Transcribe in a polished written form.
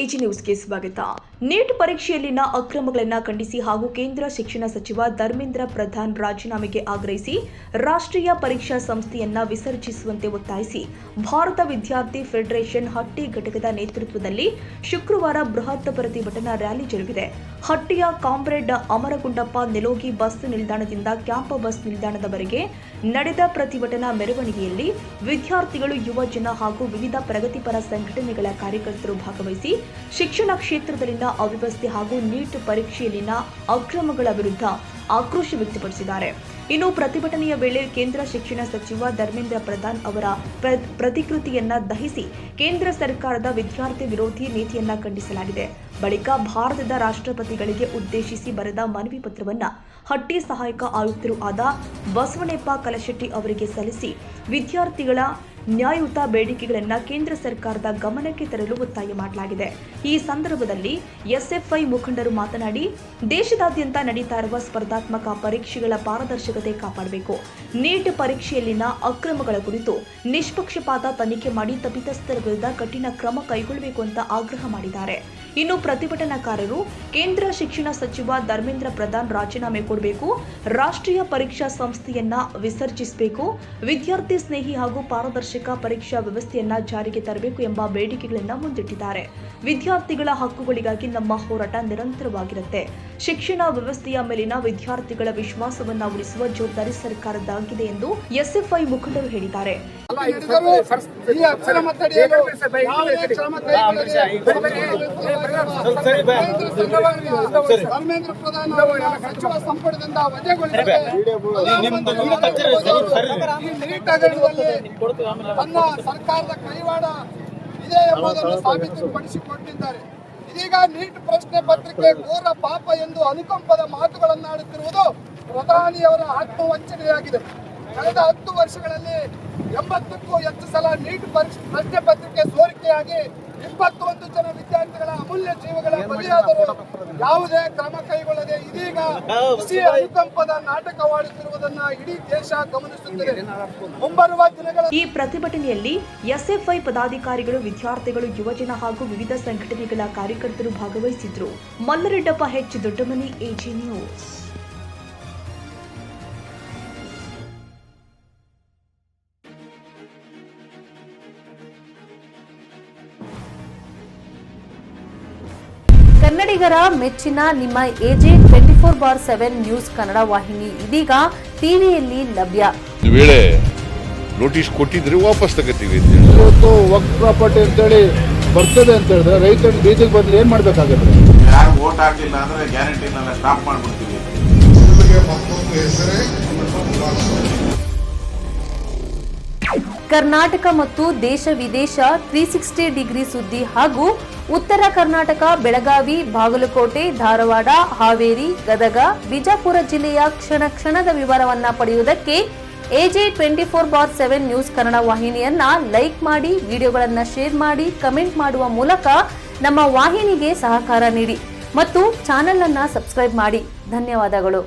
AG ನ್ಯೂಸ್ಗೆ ಸ್ವಾಗತ. Neat ಪರೀಕ್ಷೆಯಲ್ಲಿನ ಅಕ್ರಮಗಳನ್ನು ಖಂಡಿಸಿ ಹಾಗೂ ಕೇಂದ್ರ ಶಿಕ್ಷಣ ಸಚಿವ ಧರ್ಮೇಂದ್ರ ಪ್ರಧಾನ್ ರಾಜೀನಾಮೆಗೆ ಆಗ್ರಹಿಸಿ ರಾಷ್ಟ್ರೀಯ ಪರೀಕ್ಷಾ ಸಂಸ್ಥೆಯನ್ನ ವಿಸರ್ಜಿಸುವಂತೆ ಒತ್ತಾಯಿಸಿ ಭಾರತ ವಿದ್ಯಾರ್ಥಿ ಫೆಡರೇಷನ್ ಹಟ್ಟಿ ಘಟಕದ ನೇತೃತ್ವದಲ್ಲಿ ಶುಕ್ರವಾರ ಬೃಹತ್ ಪ್ರತಿಭಟನಾ ರ್ಯಾಲಿ ಜರುಗಿದೆ. ಹಟ್ಟಿಯ ಕಾಮ್ರೇಡ್ ಅಮರಗುಂಡಪ್ಪ ನೆಲೋಗಿ ಬಸ್ ನಿಲ್ದಾಣದಿಂದ ಕ್ಯಾಂಪ್ ಬಸ್ ನಿಲ್ದಾಣದವರೆಗೆ ನಡೆದ ಪ್ರತಿಭಟನಾ ಮೆರವಣಿಗೆಯಲ್ಲಿ ವಿದ್ಯಾರ್ಥಿಗಳು, ಯುವಜನ ಹಾಗೂ ವಿವಿಧ ಪ್ರಗತಿಪರ ಸಂಘಟನೆಗಳ ಕಾರ್ಯಕರ್ತರು ಭಾಗವಹಿಸಿ ಶಿಕ್ಷಣ ಕ್ಷೇತ್ರದಲ್ಲಿನ ಅವ್ಯವಸ್ಥೆ ಹಾಗೂ ನೀಟ್ ಪರೀಕ್ಷೆಯಲ್ಲಿನ ಅಕ್ರಮಗಳ ವಿರುದ್ಧ ಆಕ್ರೋಶ ವ್ಯಕ್ತಪಡಿಸಿದ್ದಾರೆ. ಇನ್ನು ಪ್ರತಿಭಟನೆಯ ವೇಳೆ ಕೇಂದ್ರ ಶಿಕ್ಷಣ ಸಚಿವ ಧರ್ಮೇಂದ್ರ ಪ್ರಧಾನ್ ಅವರ ಪ್ರತಿಕೃತಿಯನ್ನ ದಹಿಸಿ ಕೇಂದ್ರ ಸರ್ಕಾರದ ವಿದ್ಯಾರ್ಥಿ ವಿರೋಧಿ ನೀತಿಯನ್ನ ಖಂಡಿಸಲಾಗಿದೆ. ಬಳಿಕ ಭಾರತದ ರಾಷ್ಟ್ರಪತಿಗಳಿಗೆ ಉದ್ದೇಶಿಸಿ ಬರೆದ ಮನವಿ ಪತ್ರವನ್ನ ಹಟ್ಟಿ ಸಹಾಯಕ ಆಯುಕ್ತರು ಆದ ಬಸವಣ್ಣಪ್ಪ ಕಲಶೆಟ್ಟಿ ಅವರಿಗೆ ಸಲ್ಲಿಸಿ ವಿದ್ಯಾರ್ಥಿಗಳ ನ್ಯಾಯಯುತ ಬೇಡಿಕೆಗಳನ್ನು ಕೇಂದ್ರ ಸರ್ಕಾರದ ಗಮನಕ್ಕೆ ತರಲು ಒತ್ತಾಯ ಮಾಡಲಾಗಿದೆ. ಈ ಸಂದರ್ಭದಲ್ಲಿ ಎಸ್ಎಫ್ಐ ಮುಖಂಡರು ಮಾತನಾಡಿ, ದೇಶದಾದ್ಯಂತ ನಡೀತಾ ಇರುವ ಸ್ಪರ್ಧಾತ್ಮಕ ಪರೀಕ್ಷೆಗಳ ಪಾರದರ್ಶಕತೆ ಕಾಪಾಡಬೇಕು. ನೀಟ್ ಪರೀಕ್ಷೆಯಲ್ಲಿನ ಅಕ್ರಮಗಳ ಕುರಿತು ನಿಷ್ಪಕ್ಷಪಾತ ತನಿಖೆ ಮಾಡಿ ತಪ್ಪಿತಸ್ಥರ ವಿರುದ್ಧ ಕಠಿಣ ಕ್ರಮ ಕೈಗೊಳ್ಳಬೇಕು ಅಂತ ಆಗ್ರಹ ಮಾಡಿದ್ದಾರೆ. ಇನ್ನು ಪ್ರತಿಭಟನಾಕಾರರು ಕೇಂದ್ರ ಶಿಕ್ಷಣ ಸಚಿವ ಧರ್ಮೇಂದ್ರ ಪ್ರಧಾನ್ ರಾಜೀನಾಮೆ ಕೊಡಬೇಕು, ರಾಷ್ಟ್ರೀಯ ಪರೀಕ್ಷಾ ಸಂಸ್ಥೆಯನ್ನ ವಿಸರ್ಜಿಸಬೇಕು, ವಿದ್ಯಾರ್ಥಿ ಸ್ನೇಹಿ ಹಾಗೂ ಪಾರದರ್ಶಕ ಪರೀಕ್ಷಾ ವ್ಯವಸ್ಥೆಯನ್ನ ಜಾರಿಗೆ ತರಬೇಕು ಎಂಬ ಬೇಡಿಕೆಗಳನ್ನು ಮುಂದಿಟ್ಟಿದ್ದಾರೆ. ವಿದ್ಯಾರ್ಥಿಗಳ ಹಕ್ಕುಗಳಿಗಾಗಿ ನಮ್ಮ ಹೋರಾಟ ನಿರಂತರವಾಗಿರುತ್ತೆ. ಶಿಕ್ಷಣ ವ್ಯವಸ್ಥೆಯ ಮೇಲಿನ ವಿದ್ಯಾರ್ಥಿಗಳ ವಿಶ್ವಾಸವನ್ನ ಉಳಿಸುವ ಜವಾಬ್ದಾರಿ ಸರ್ಕಾರದ್ದಾಗಿದೆ ಎಂದು ಎಸ್ಎಫ್ಐ ಮುಖಂಡರು ಹೇಳಿದ್ದಾರೆ. ಧರ್ಮೇಂದ್ರ ಪ್ರಧಾನ್ ಸಚಿವ ಸಂಪುಟದಿಂದ ವಜಾಗೊಳಿಸಿದೆ. ನೀಟ್ ಹಗರಣದಲ್ಲಿ ತನ್ನ ಸರ್ಕಾರದ ಕೈವಾಡ ಇದೆ ಎಂಬುದನ್ನು ಸಾಬೀತುಪಡಿಸಿಕೊಂಡಿದ್ದಾರೆ. ಇದೀಗ ನೀಟ್ ಪ್ರಶ್ನೆ ಪತ್ರಿಕೆ ಘೋರ ಪಾಪ ಎಂದು ಅನುಕಂಪದ ಮಾತುಗಳನ್ನಾಡುತ್ತಿರುವುದು ಪ್ರಧಾನಿಯವರ ಆತ್ಮವಂಚನೆಯಾಗಿದೆ. ಕಳೆದ 10 ವರ್ಷಗಳಲ್ಲಿ 80ಕ್ಕೂ ಹೆಚ್ಚು ಸಲ ನೀಟ್ ಪ್ರಶ್ನೆ ಪತ್ರಿಕೆ ಸೋರಿಕೆಯಾಗಿ 21 ಜನ ವಿದ್ಯಾರ್ಥಿಗಳ ಅಮೂಲ್ಯ ಜೀವಗಳ ಬಲಿಯಾದರು. ಯಾವುದೇ ಕ್ರಮ ಕೈಗೊಳ್ಳದೆ ಇದೀಗ ಬಿಸಿ ಅನುಕಂಪದ ನಾಟಕವಾಡುತ್ತಿರುವುದನ್ನು ಇಡೀ ದೇಶ ಗಮನಿಸುತ್ತಿದೆ. ಮುಂಬರುವ ದಿನಗಳ ಈ ಪ್ರತಿಭಟನೆಯಲ್ಲಿ ಎಸ್ಎಫ್ಐ ಪದಾಧಿಕಾರಿಗಳು, ವಿದ್ಯಾರ್ಥಿಗಳು, ಯುವಜನ ಹಾಗೂ ವಿವಿಧ ಸಂಘಟನೆಗಳ ಕಾರ್ಯಕರ್ತರು ಭಾಗವಹಿಸಿದ್ರು. ಮಲ್ಲರೆಡ್ಡಪ್ಪ ಹೆಚ್ ದೊಡ್ಡಮನಿ, ಎಜಿ ನ್ಯೂಸ್. ಕನ್ನಡಿಗರ ಮೆಚ್ಚಿನ ನಿಮ್ಮ ಎಜೆ 24/7 ನ್ಯೂಸ್ ಕನ್ನಡ ವಾಹಿನಿ ಇದೀಗ ಟಿವಿಯಲ್ಲಿ ಲಭ್ಯ. ವೇಳೆ ನೋಟಿಸ್ ಕೊಟ್ಟಿದ್ರೆ ವಾಪಸ್ ತಗೋತೀವಿ. ಇವತ್ತು ವಕ್ಫ್ ಪ್ರಾಪರ್ಟಿ ಅಂತೇಳಿ ಬರ್ತದೆ ಅಂತ ಹೇಳಿದ್ರೆ ರೈತರು ಬೀದಿಗೆ ಬಂದ್ರೆ ಏನ್ ಮಾಡ್ಬೇಕಾಗುತ್ತೆ? ಯಾರು ವೋಟ್ ಹಾಕಲಿಲ್ಲ ಅಂದ್ರೆ ಗ್ಯಾರಂಟಿನೆಲ್ಲ ಸ್ಟಾಪ್ ಮಾಡ್ಬಿಡ್ತೀವಿ. ಕರ್ನಾಟಕ ಮತ್ತು ದೇಶ ವಿದೇಶ 360 ಡಿಗ್ರಿ ಸುದ್ದಿ ಹಾಗೂ ಉತ್ತರ ಕರ್ನಾಟಕ, ಬೆಳಗಾವಿ, ಬಾಗಲಕೋಟೆ, ಧಾರವಾಡ, ಹಾವೇರಿ, ಗದಗ, ಬಿಜಾಪುರ ಜಿಲ್ಲೆಯ ಕ್ಷಣ ಕ್ಷಣದ ವಿವರವನ್ನ ಪಡೆಯುವುದಕ್ಕೆ ಎಜೆ 24/7 ನ್ಯೂಸ್ ಕನ್ನಡ ವಾಹಿನಿಯನ್ನ ಲೈಕ್ ಮಾಡಿ, ವಿಡಿಯೋಗಳನ್ನ ಶೇರ್ ಮಾಡಿ, ಕಮೆಂಟ್ ಮಾಡುವ ಮೂಲಕ ನಮ್ಮ ವಾಹಿನಿಗೆ ಸಹಕಾರ ನೀಡಿ ಮತ್ತು ಚಾನೆಲ್ ಅನ್ನ ಸಬ್ಸ್ಕ್ರೈಬ್ ಮಾಡಿ. ಧನ್ಯವಾದಗಳು.